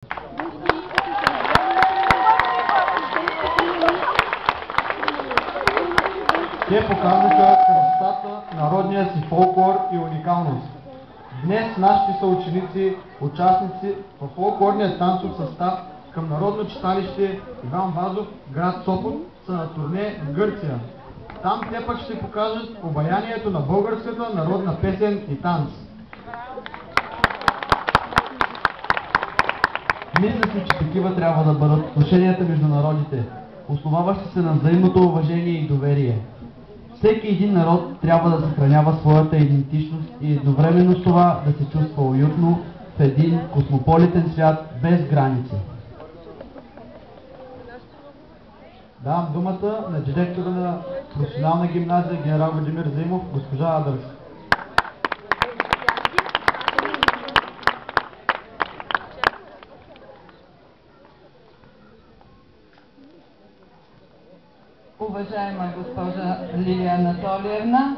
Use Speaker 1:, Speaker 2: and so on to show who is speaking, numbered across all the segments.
Speaker 1: Те показаха красотата, народния си фолклор и уникалност. Днес нашите съученици, участници в фолклорния танцов състав към Народно читалище Иван Вазов, град Сопот, са на турне в Гърция. Там те пък ще покажат обаянието на българската народна песен и танц. Мисля си, че такива трябва да бъдат отношенията между народите, основаващи се на взаимното уважение и доверие. Всеки един народ трябва да съхранява своята идентичност и едновременно с това да се чувства уютно в един космополитен свят без граници. Давам думата на директора на професионална гимназия генерал Владимир Заимов, госпожа Адърс.
Speaker 2: Уважаема госпожа Лилия Анатолиевна,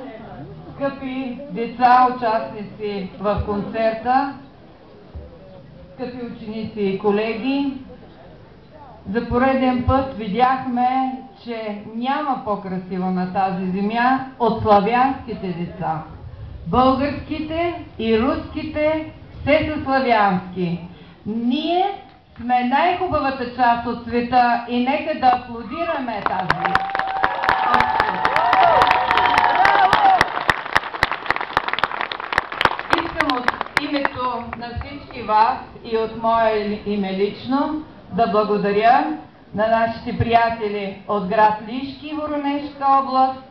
Speaker 2: скъпи деца, участници в концерта, скъпи ученици и колеги, за пореден път видяхме, че няма по-красиво на тази земя от славянските деца. Българските и руските все са славянски. Ние сме най-хубавата част от света и нека да аплодираме тази. Искам от името на всички вас и от мое име лично да благодаря на нашите приятели от град Лишки, Воронежка област,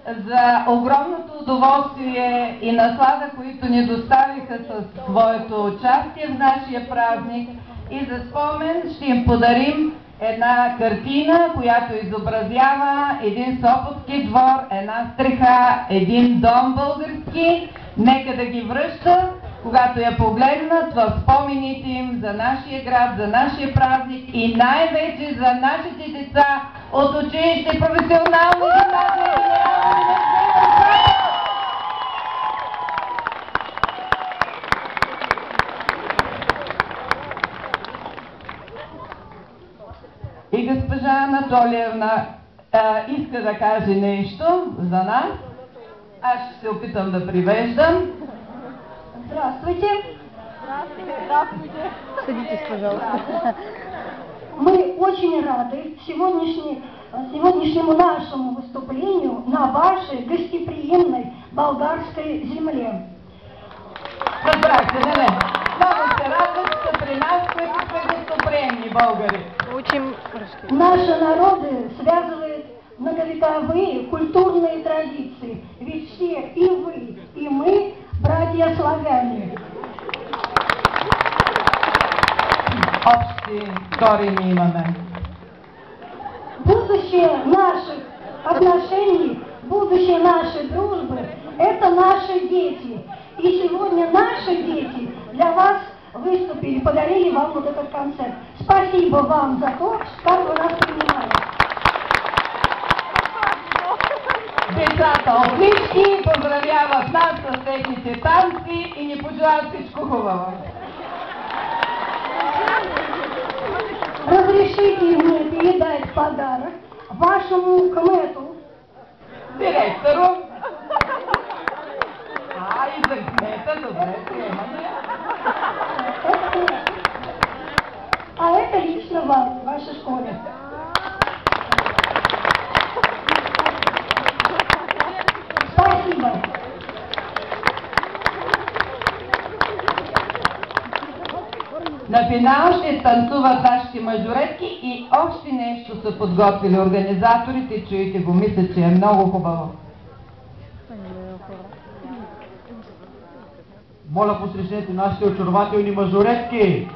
Speaker 2: за огромното удоволствие и наслада, които ни доставиха със своето участие в нашия празник. И за спомен ще им подарим една картина, която изобразява един сопотски двор, една стреха, един дом български. Нека да ги връща, когато я погледнат, в спомените им за нашия град, за нашия празник и най-вече за нашите деца от училище професионално гимназия. И госпожа Анатолиевна иска да каже нещо за нас. Аз ще се опитам да привеждам.
Speaker 3: Здравствуйте.
Speaker 4: Здравствуйте. Садитесь, пожалуйста.
Speaker 3: Мы очень рады сегодняшнему нашему выступлению на вашей гостеприимной болгарской земле.
Speaker 2: Разбрахте, не? Много се радвам, че при нас сме гостоприемни българи.
Speaker 4: Учим русский.
Speaker 3: Наши народы связывают многовековые культурные традиции. Ведь все, и вы, и мы, братья-славяне.
Speaker 2: Общи корени имаме.
Speaker 3: Будущее наших отношений, будущее нашей дружбы – это наши дети. И сегодня наши дети для вас выступили, подарили вам вот этот концерт. Спасибо вам за то, как вы нас принимаете.
Speaker 2: Децата от Лишки поздравяват нас с техните танци и ни пожелават всичко хубаво.
Speaker 3: Разрешите мне передать подарок вашему кмету.
Speaker 2: Директору. И за кмета, добре, приемаме.
Speaker 3: А это лично вам, в вашей школе. Спасибо.
Speaker 2: На финал ще танцуват нашите мажоретки и още нещо са подготвили организаторите. Чуйте го, мисля, че е много хубаво.
Speaker 1: Моля, посрещнете нашите очарователни мажоретки.